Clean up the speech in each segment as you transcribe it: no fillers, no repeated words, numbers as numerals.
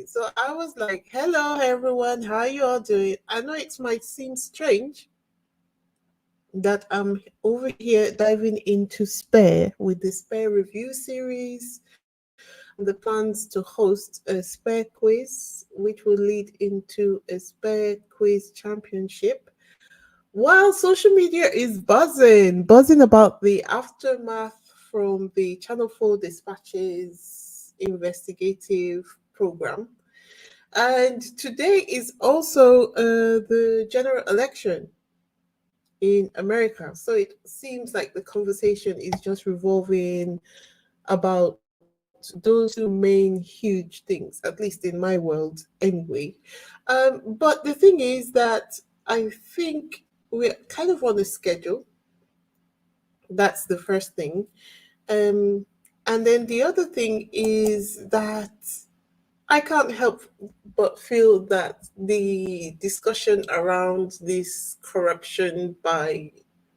So I was like, hello everyone, how you all doing? I know it might seem strange that I'm over here diving into Spare with the Spare review series and the plans to host a Spare quiz, which will lead into a Spare quiz championship. While social media is buzzing about the aftermath from the Channel 4 Dispatches investigative program. And today is also the general election in America. So it seems like the conversation is just revolving about those two main huge things, at least in my world anyway. But the thing is that I think we're kind of on a schedule. That's the first thing. Um, and then the other thing is that I can't help but feel that the discussion around this corruption by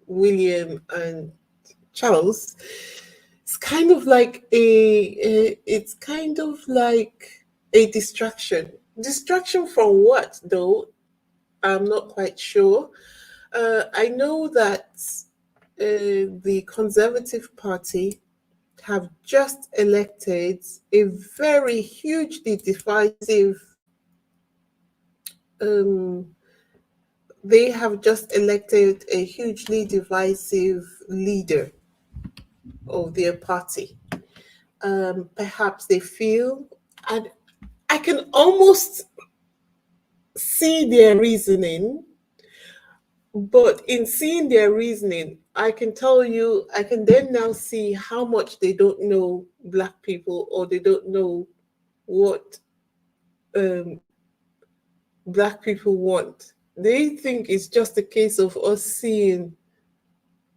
William and Charles, it's kind of like it's kind of like a distraction. Distraction from what though? I'm not quite sure. I know that the Conservative Party have just elected a very hugely divisive. Um, they have just elected a hugely divisive leader of their party. Perhaps they feel, and I can almost see their reasoning, but in seeing their reasoning, I can tell you, I can then now see how much they don't know Black people, or they don't know what um, Black people want. They think it's just a case of us seeing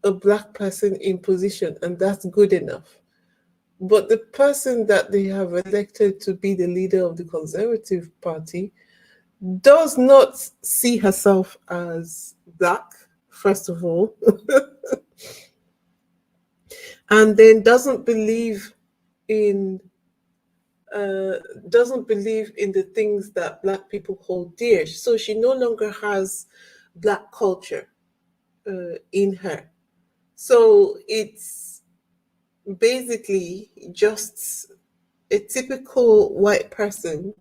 a Black person in position and that's good enough. But the person that they have elected to be the leader of the Conservative Party does not see herself as Black, first of all, and then in uh, doesn't believe in the things that Black people hold dear. So she no longer has Black culture in her. So it's basically just a typical white person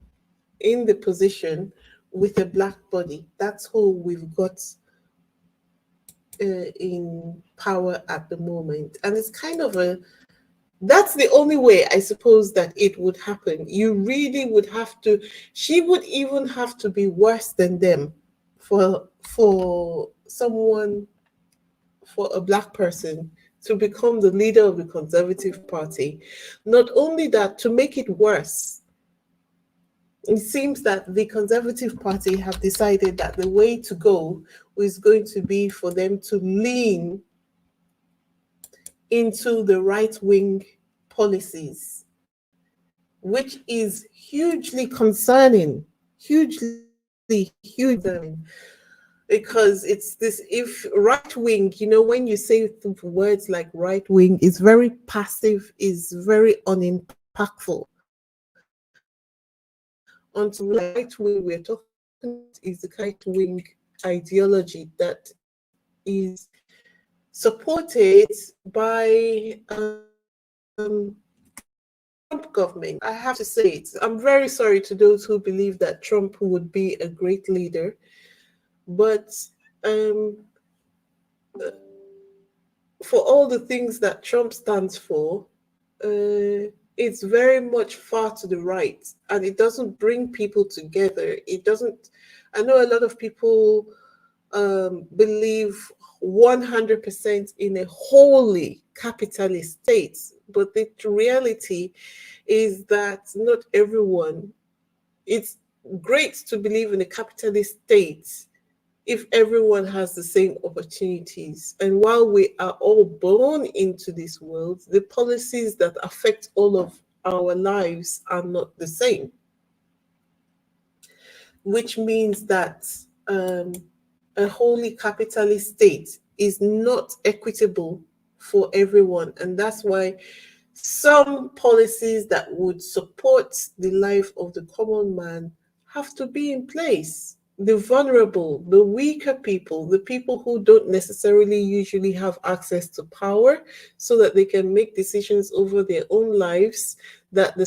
in the position with a Black body. That's who we've got in power at the moment. And it's kind of that's the only way I suppose that it would happen. You really would have to, she would even have to be worse than them for someone, for a Black person to become the leader of the Conservative Party. Not only that, to make it worse, it seems that the Conservative Party have decided that the way to go is going to be for them to lean into the right wing policies, which is hugely concerning, hugely concerning, because it's this, if right wing, when you say words like right wing, is very passive, is very unimpactful. Until right wing we're talking is the kind of wing ideology that is supported by Trump government. I have to say it. I'm very sorry to those who believe that Trump would be a great leader, but for all the things that Trump stands for, it's very much far to the right, and it doesn't bring people together. It doesn't. I know a lot of people believe 100% in a wholly capitalist state, but the reality is that not everyone. It's great to believe in a capitalist state if everyone has the same opportunities. And while we are all born into this world, the policies that affect all of our lives are not the same, which means that a wholly capitalist state is not equitable for everyone. And that's why some policies that would support the life of the common man have to be in place. The vulnerable, the weaker people, the people who don't necessarily usually have access to power, so that they can make decisions over their own lives, that the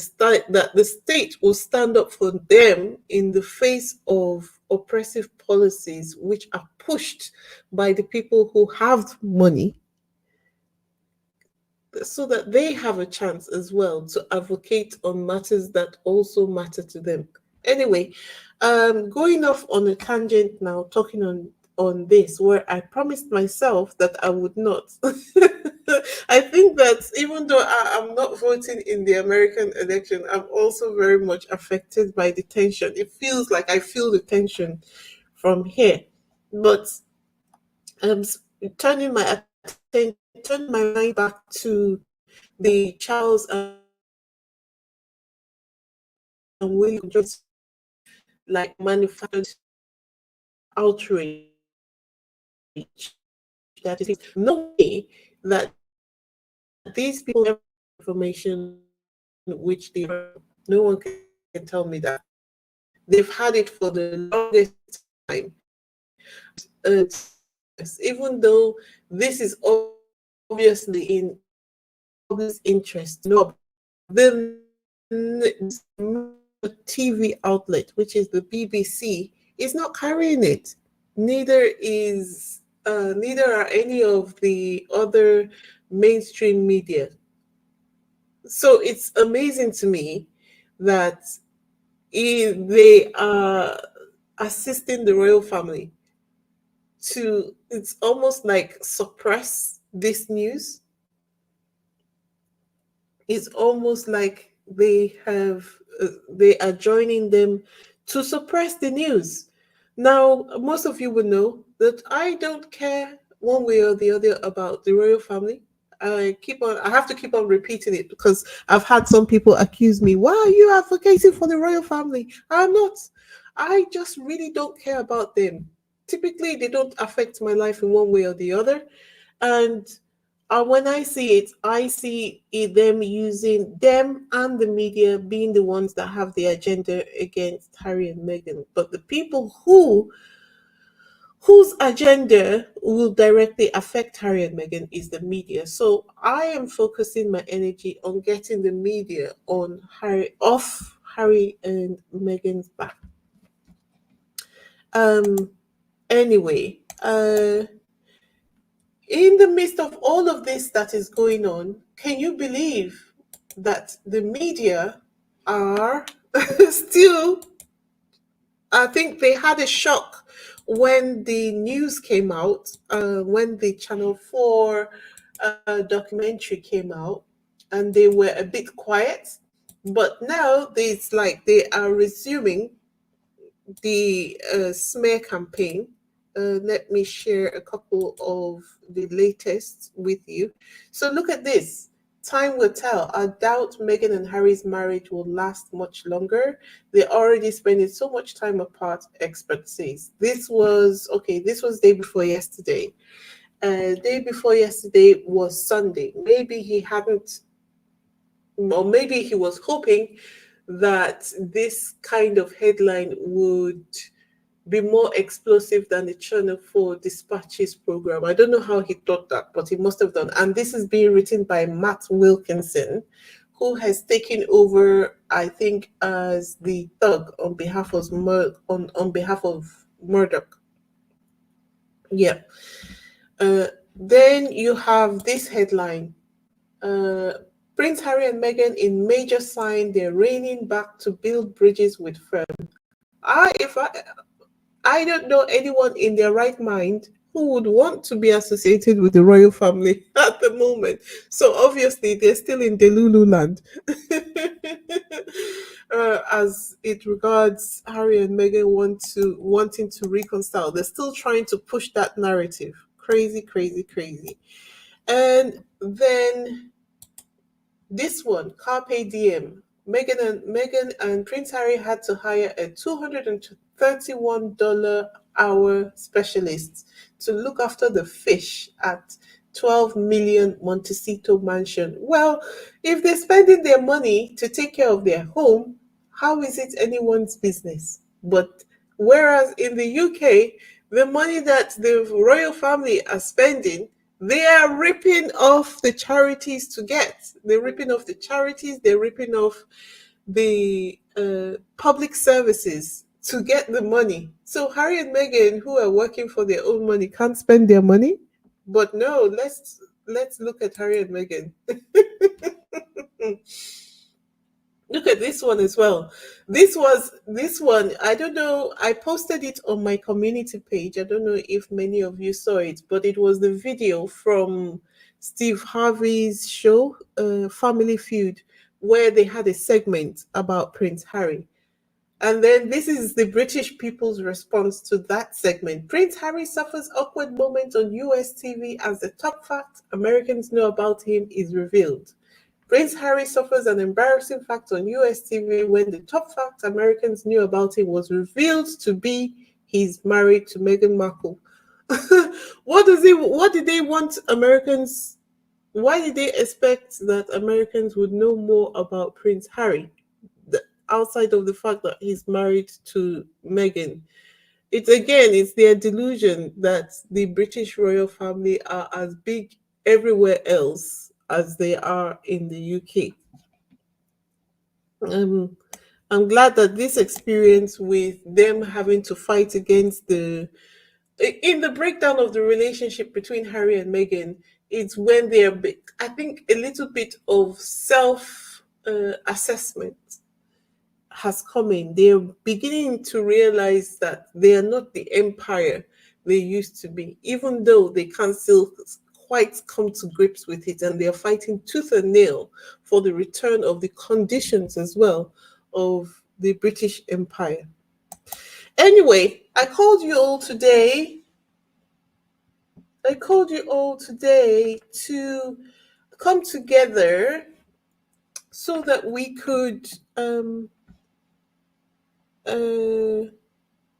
state will stand up for them in the face of oppressive policies which are pushed by the people who have money, so that they have a chance as well to advocate on matters that also matter to them. Anyway, going off on a tangent now, talking on this, where I promised myself that I would not. I think that even though am not voting in the American election, I'm also very much affected by the tension. It feels like I feel the tension from here. But um, turning my turning my mind back to the Charles and William just like manufactured outrage, that is no way that these people have information which they, no one can tell me that. They've had it for the longest time. uh, Even though this is obviously in public interest, no, the TV outlet, which is the BBC, is not carrying it. Neither are any of the other mainstream media. So it's amazing to me that they are assisting the royal family to, it's almost like suppress this news. It's almost like they are joining them to suppress the news. Now, most of you would know that I don't care one way or the other about the royal family. I have to keep on repeating it because I've had some people accuse me, why are you advocating for the royal family? I'm not. I just really don't care about them. Typically, they don't affect my life in one way or the other. And when I see it, I see them using them and the media being the ones that have the agenda against Harry and Meghan. But the people whose agenda will directly affect Harry and Meghan is the media. So I am focusing my energy on getting the media on Harry and Meghan's back. Um. Anyway, in the midst of all of this that is going on, can you believe that the media are still, I think they had a shock when the news came out, when the Channel 4 documentary came out, and they were a bit quiet. But now it's like they are resuming the smear campaign. Let me share a couple of the latest with you. So look at this. Time will tell. I doubt Meghan and Harry's marriage will last much longer. They're already spending so much time apart, expert says. This was okay, this was day before yesterday. Day before yesterday was Sunday. Maybe he hadn't, or maybe he was hoping that this kind of headline would be more explosive than the Channel 4 Dispatches program. I don't know how he thought that, but he must have done. And this is being written by Matt Wilkinson, who has taken over, I think, as the thug on behalf of on behalf of Murdoch. Yeah. Then you have this headline. Uh, Prince Harry and Meghan in major sign they're reining back to build bridges with firm. If I don't know anyone in their right mind who would want to be associated with the royal family at the moment. So obviously they're still in Delulu land. As it regards Harry and Meghan wanting to reconcile. They're still trying to push that narrative. Crazy, crazy, crazy. And then this one, Carpe Diem. Meghan and Prince Harry had to hire a $231 hour specialist to look after the fish at 12 million Montecito mansion. Well, if they're spending their money to take care of their home, how is it anyone's business? But whereas in the UK, the money that the royal family are spending, they are ripping off the charities to get. They're ripping off the charities, they're ripping off the public services to get the money. So Harry and Meghan, who are working for their own money, can't spend their money. But no, let's look at Harry and Meghan. Look at this one as well. This one. I don't know. I posted it on my community page. I don't know if many of you saw it, but it was the video from Steve Harvey's show, Family Feud, where they had a segment about Prince Harry. And then this is the British people's response to that segment. Prince Harry suffers awkward moment on US TV as the top fact Americans know about him is revealed. Prince Harry suffers an embarrassing fact on US TV when the top fact Americans knew about him was revealed to be he's married to Meghan Markle. What did they want Americans, why did they expect that Americans would know more about Prince Harry outside of the fact that he's married to Meghan? It's their delusion that the British royal family are as big everywhere else as they are in the UK. I'm glad that this experience with them having to fight against in the breakdown of the relationship between Harry and Meghan, it's when they're, I think, a little bit of self assessment has come in. They're beginning to realize that they are not the empire they used to be, even though they can't still quite come to grips with it, and they are fighting tooth and nail for the return of the conditions as well of the British Empire. Anyway, I called you all today to come together so that we could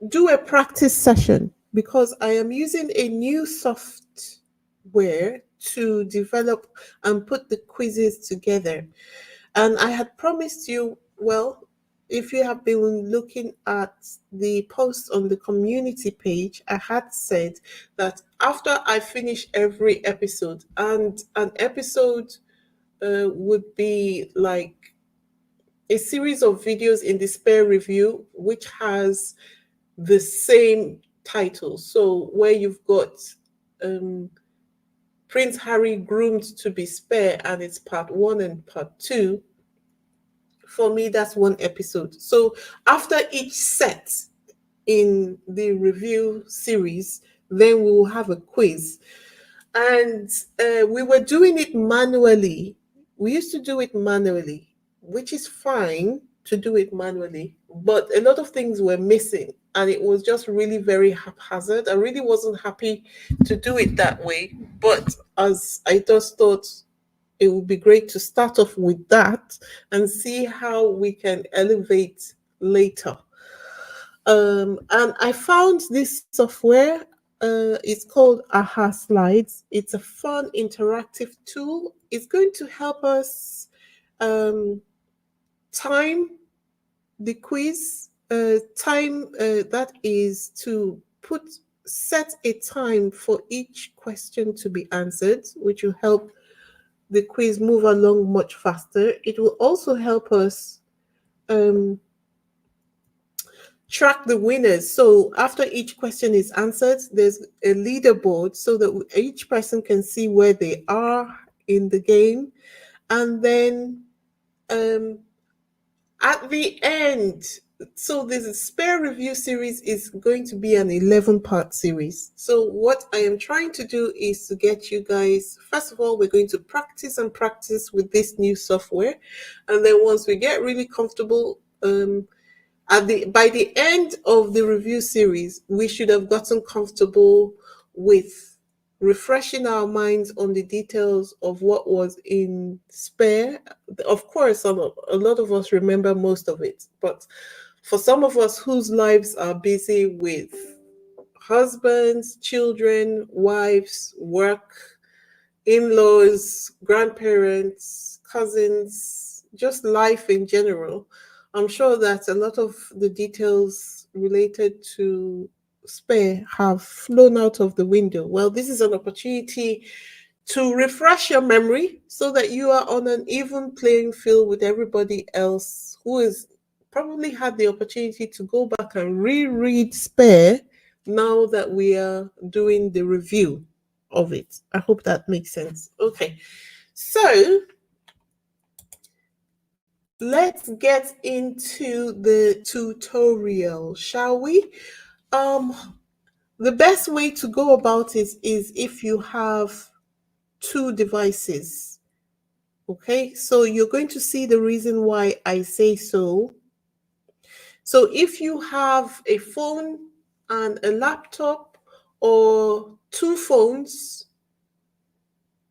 do a practice session, because I am using a new software to develop and put the quizzes together. And I had promised you, well, if you have been looking at the post on the community page, I had said that after I finish every episode, and an episode would be like a series of videos in the spare review, which has the same title. So where you've got Prince Harry groomed to be spare, and it's part 1 and part 2. For me, that's one episode. So after each set in the review series, then we will have a quiz. And we were doing it manually. We used to do it manually, which is fine to do it manually, but a lot of things were missing, and it was just really very haphazard. I really wasn't happy to do it that way, but as I just thought it would be great to start off with that and see how we can elevate later. And I found this software. It's called Aha Slides. It's a fun interactive tool. It's going to help us time the quiz. Time that is to set a time for each question to be answered, which will help the quiz move along much faster. It will also help us track the winners. So after each question is answered, there's a leaderboard so that each person can see where they are in the game. And then at the end, so this spare review series is going to be an 11-part series. So what I am trying to do is to get you guys, first of all, we're going to practice and practice with this new software. And then once we get really comfortable, by the end of the review series, we should have gotten comfortable with refreshing our minds on the details of what was in spare. Of course, a lot of us remember most of it, but for some of us whose lives are busy with husbands, children, wives, work, in-laws, grandparents, cousins, just life in general. I'm sure that a lot of the details related to Spare have flown out of the window. Well, this is an opportunity to refresh your memory so that you are on an even playing field with everybody else who has probably had the opportunity to go back and reread Spare now that we are doing the review of it. I hope that makes sense. Okay, so let's get into the tutorial, shall we? Um, the best way to go about it is if you have two devices. Okay, so you're going to see the reason why I say so. So if you have a phone and a laptop or two phones,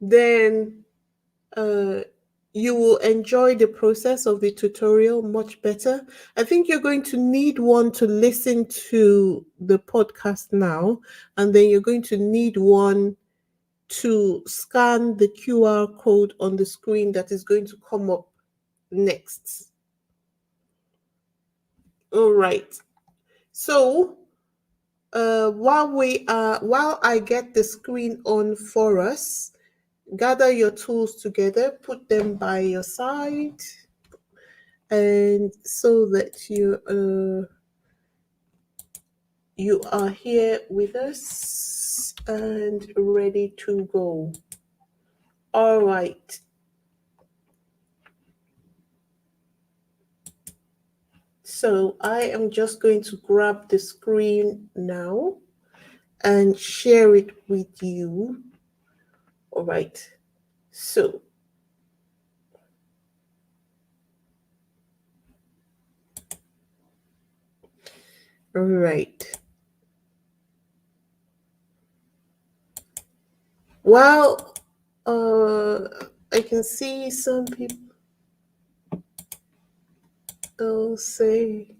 then you will enjoy the process of the tutorial much better. I think you're going to need one to listen to the podcast now, and then you're going to need one to scan the QR code on the screen that is going to come up next. All right. So while I get the screen on for us, gather your tools together, put them by your side, and so that you are here with us and ready to go. All right. So I am just going to grab the screen now and share it with you. All right. So all right. Well, I can see some people say,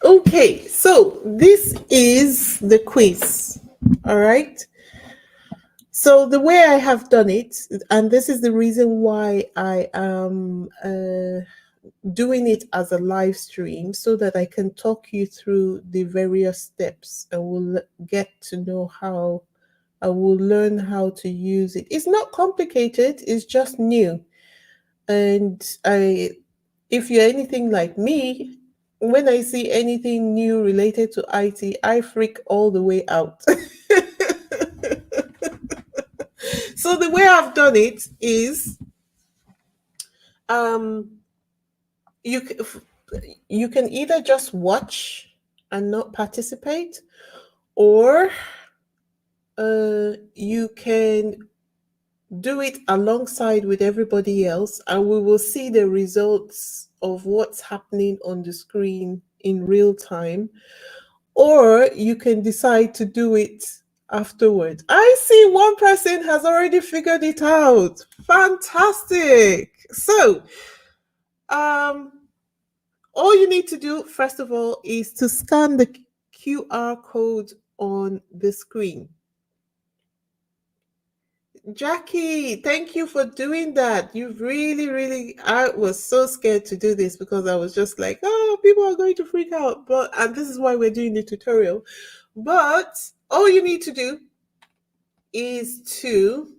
okay, so this is the quiz. All right. So the way I have done it, and this is the reason why I am doing it as a live stream, so that I can talk you through the various steps and we'll get to know how I will learn how to use it. It's not complicated, it's just new. And if you're anything like me, when I see anything new related to IT, I freak all the way out. So the way I've done it is um, you you can either just watch and not participate, or you can do it alongside with everybody else, and we will see the results of what's happening on the screen in real time, or you can decide to do it afterwards. I see one person has already figured it out. Fantastic. So um all you need to do first of all is to scan the QR code on the screen. Jackie, thank you for doing that. You really, really, I was so scared to do this because I was just like, oh, people are going to freak out. And this is why we're doing the tutorial. But all you need to do is to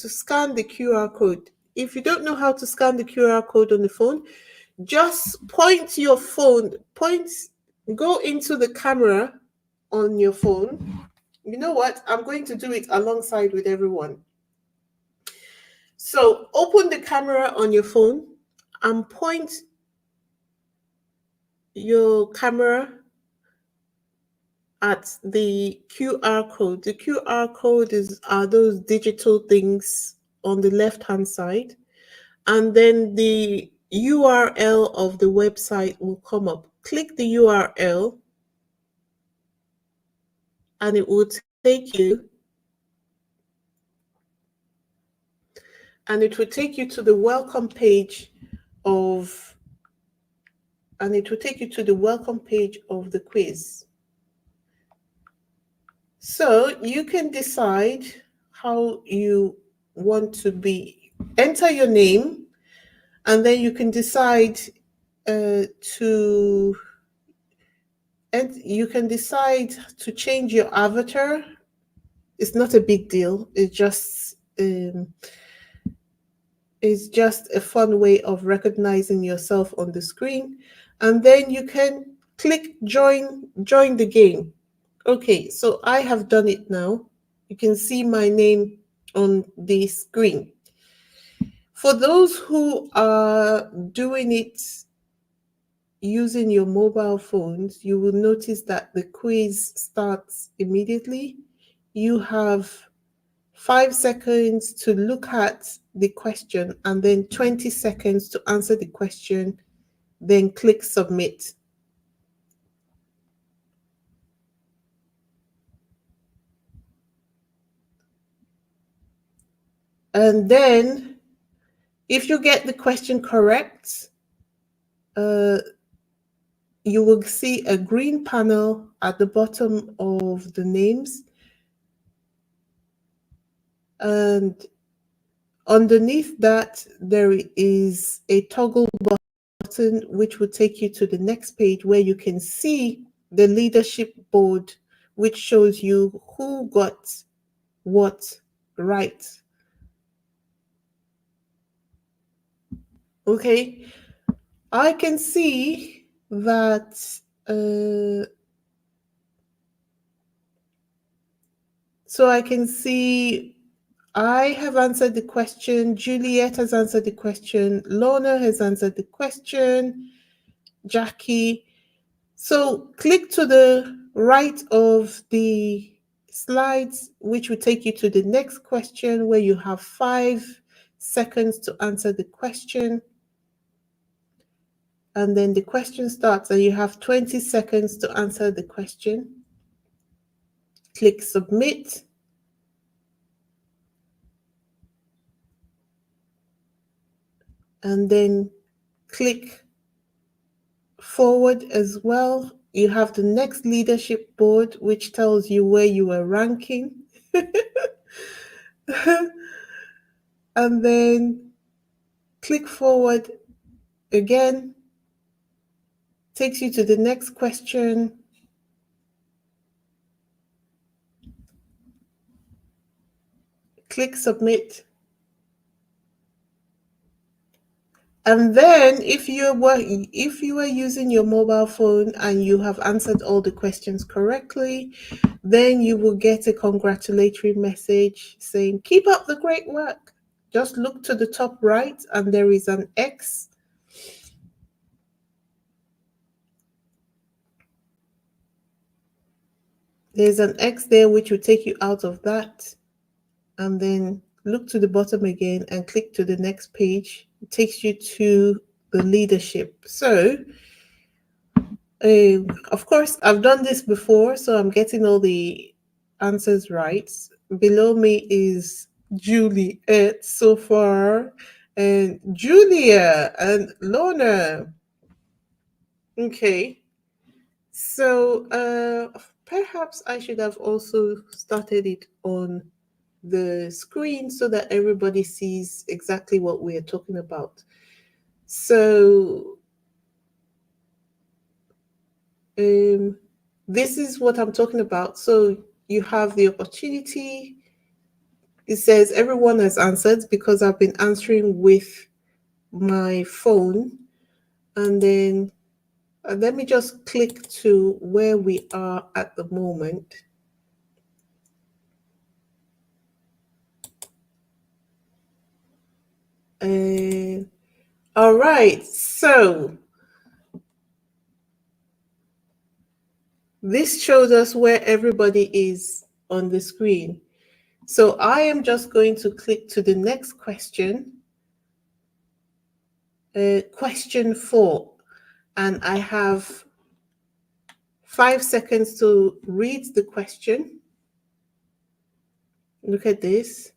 scan the QR code. If you don't know how to scan the QR code on the phone, just go into the camera on your phone. You know what? I'm going to do it alongside with everyone. So open the camera on your phone and point your camera at the QR code. The QR code are those digital things on the left-hand side. And then the URL of the website will come up. Click the URL and it will take you to the welcome page of the quiz. So you can decide how you want to be. Enter your name, and then you can decide to and you can decide to change your avatar. It's not a big deal. It's just a fun way of recognizing yourself on the screen, and then you can click join the game. Okay, so I have done it now. You can see my name on the screen. For those who are doing it using your mobile phones, you will notice that the quiz starts immediately. You have 5 seconds to look at the question and then 20 seconds to answer the question, then click submit. And then if you get the question correct, uh, you will see a green panel at the bottom of the names. And underneath that, there is a toggle button which will take you to the next page where you can see the leadership board, which shows you who got what right. Okay, I can see that so I can see I have answered the question, Juliet has answered the question, Lorna has answered the question, Jackie. So click to the right of the slides, which will take you to the next question where you have 5 seconds to answer the question. And then the question starts and you have 20 seconds to answer the question. Click submit. And then click forward as well. You have the next leadership board, which tells you where you are ranking. And then click forward again, takes you to the next question. Click submit. And then if you were using your mobile phone and you have answered all the questions correctly, then you will get a congratulatory message saying, keep up the great work. Just look to the top right and there is an X. There's an X there which will take you out of that. And then look to the bottom again and click to the next page. It takes you to the leadership. So, of course, I've done this before, so I'm getting all the answers right. Below me is Juliet so far, and Julia and Lorna. Okay, so perhaps I should have also started it on the screen so that everybody sees exactly what we are talking about. So this is what I'm talking about. So you have the opportunity. It says everyone has answered because I've been answering with my phone. And then let me just click to where we are at the moment. All right, so this shows us where everybody is on the screen. So I am just going to click to the next question, question 4, and I have 5 seconds to read the question. Look at this,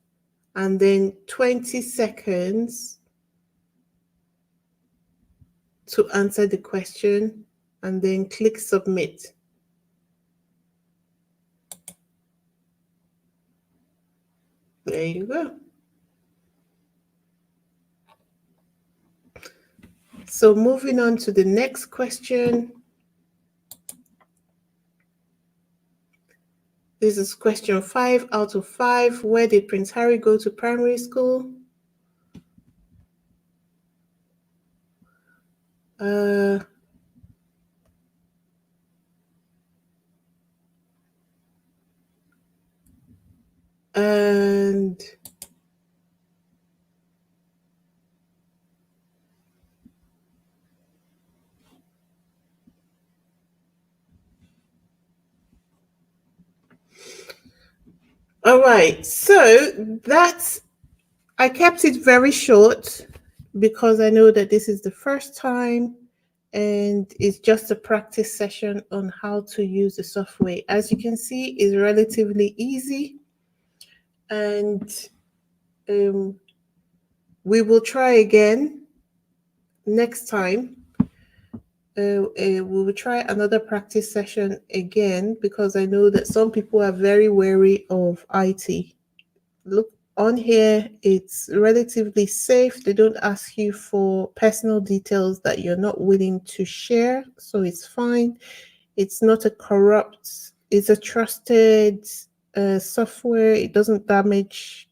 and then 20 seconds to answer the question, and then click submit. There you go. So moving on to the next question. This is question 5 out of 5. Where did Prince Harry go to primary school? Uh, and all right, so that's I kept it very short because I know that this is the first time and it's just a practice session on how to use the software. As you can see, it's relatively easy and um, we will try again next time. We will try another practice session again because I know that some people are very wary of IT. Look on here, it's relatively safe. They don't ask you for personal details that you're not willing to share, so it's fine. It's not a corrupt, it's a trusted software. It doesn't damage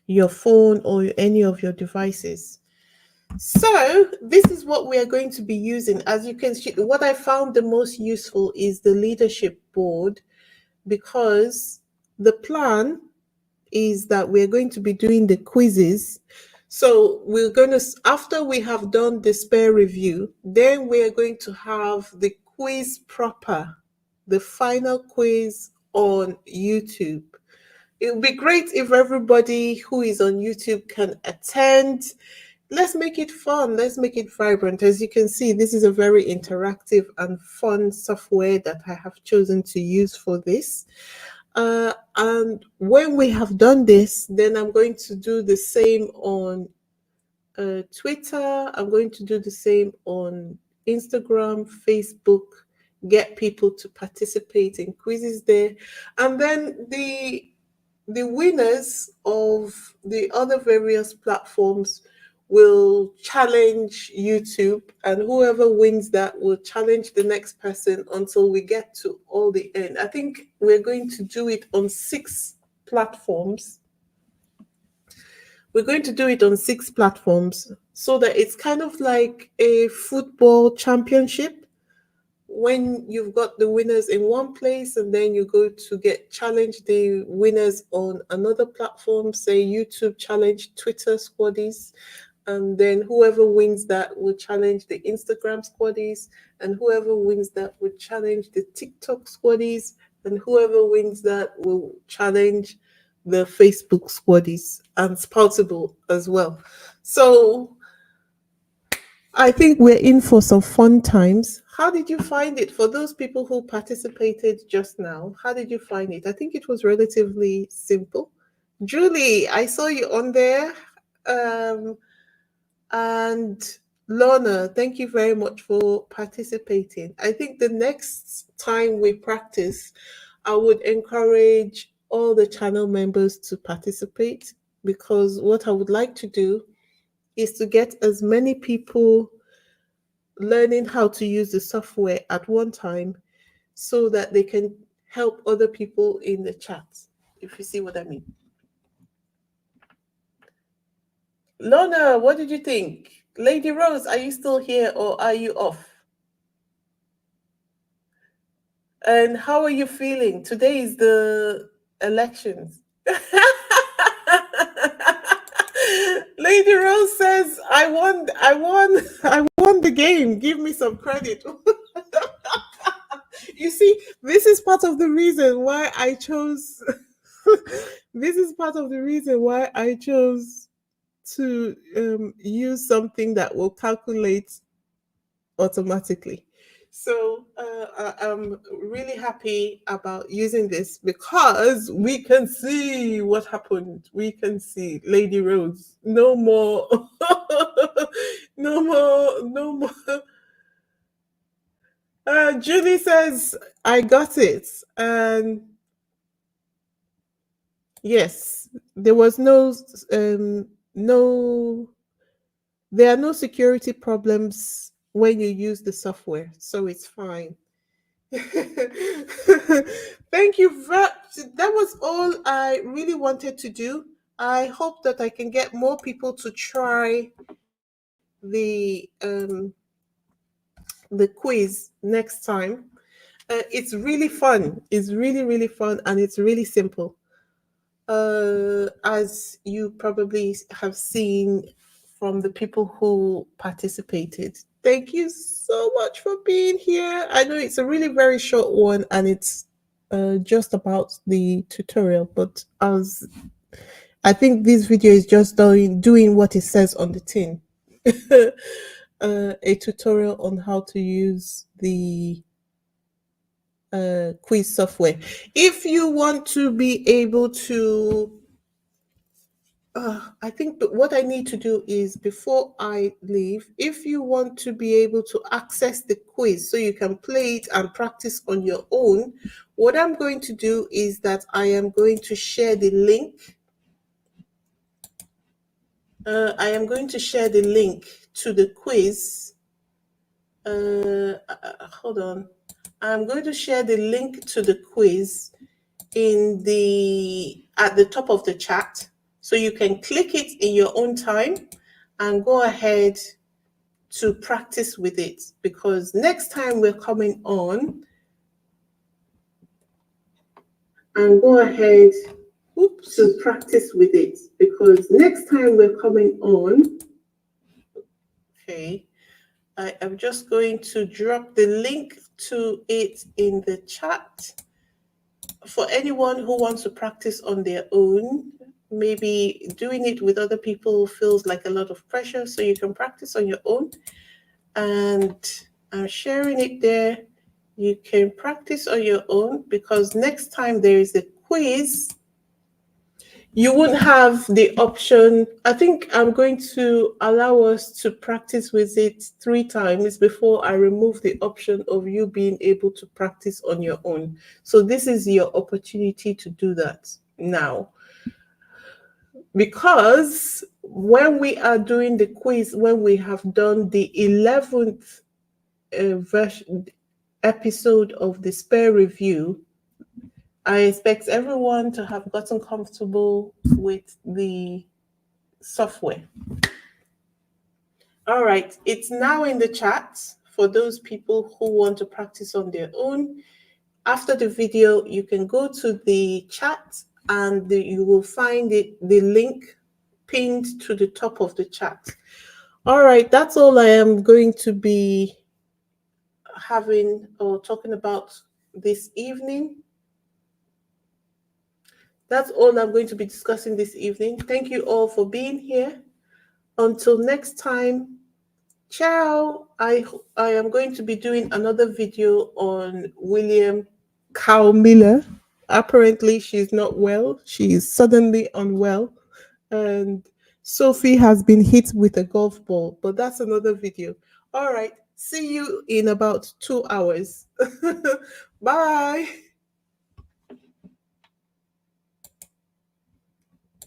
your phone or any of your devices. So this is what we are going to be using. As you can see, what I found the most useful is the leadership board because the plan is that we're going to be doing the quizzes. So we're going to, after we have done the spare review, then we're going to have the quiz proper, the final quiz on YouTube. It would be great if everybody who is on YouTube can attend. Let's make it fun. Let's make it vibrant. As you can see, this is a very interactive and fun software that I have chosen to use for this. And when we have done this, then I'm going to do the same on Twitter. I'm going to do the same on Instagram, Facebook, get people to participate in quizzes there. And then the winners of the other various platforms will challenge YouTube, and whoever wins that will challenge the next person until we get to all the end. I think we're going to do it on 6 platforms. We're going to do it on 6 platforms so that it's kind of like a football championship when you've got the winners in one place and then you go to get challenge the winners on another platform, say YouTube challenge Twitter squaddies, and then whoever wins that will challenge the Instagram squaddies, and whoever wins that will challenge the TikTok squaddies, and whoever wins that will challenge the Facebook squaddies, and Spoutable as well. So I think we're in for some fun times. How did you find it for those people who participated just now? How did you find it? I think it was relatively simple. Julie, I saw you on there. Um, and Lorna, thank you very much for participating. I think the next time we practice, I would encourage all the channel members to participate because what I would like to do is to get as many people learning how to use the software at one time so that they can help other people in the chat, if you see what I mean. Lorna, what did you think? Lady Rose, are you still here or are you off? And how are you feeling? Today is the elections. Lady Rose says, I won the game. Give me some credit. You see, this is part of the reason why I chose this is part of the reason why I chose to use something that will calculate automatically. So I'm really happy about using this because we can see what happened. We can see Lady Rose. No more, no more, no more. Julie says, I got it. And Yes, there was no there are no security problems when you use the software, so it's fine. Thank you very that was all I really wanted to do. I hope that I can get more people to try the quiz next time. It's really fun. It's really fun and it's really simple. As you probably have seen from the people who participated. Thank you so much for being here. I know it's a really very short one and it's just about the tutorial, but as I think this video is just doing what it says on the tin. A tutorial on how to use the quiz software. If you want to be able to I think that what I need to do is before I leave, if you want to be able to access the quiz so you can play it and practice on your own, what I'm going to do is that I am going to share the link. I am going to share the link to the quiz. Hold on. I'm going to share the link to the quiz at the top of the chat, so you can click it in your own time and go ahead to practice with it, because next time we're coming on and go ahead to practice with it, because next time we're coming on. Okay, I am just going to drop the link to it in the chat for anyone who wants to practice on their own. Maybe doing it with other people feels like a lot of pressure, so you can practice on your own. And I'm sharing it there. You can practice on your own, because next time there is a quiz, you won't have the option. I think I'm going to allow us to practice with it 3 times before I remove the option of you being able to practice on your own. So this is your opportunity to do that now. Because when we are doing the quiz, when we have done the 11th version episode of the spare review, I expect everyone to have gotten comfortable with the software. All right, it's now in the chat for those people who want to practice on their own. After the video, you can go to the chat and you will find the link pinned to the top of the chat. All right, that's all I am going to be having or talking about this evening. That's all I'm going to be discussing this evening. Thank you all for being here. Until next time, ciao. I am going to be doing another video on William Cow Miller. Apparently, she's not well. She is suddenly unwell. And Sophie has been hit with a golf ball, but that's another video. All right. See you in about 2 hours. Bye.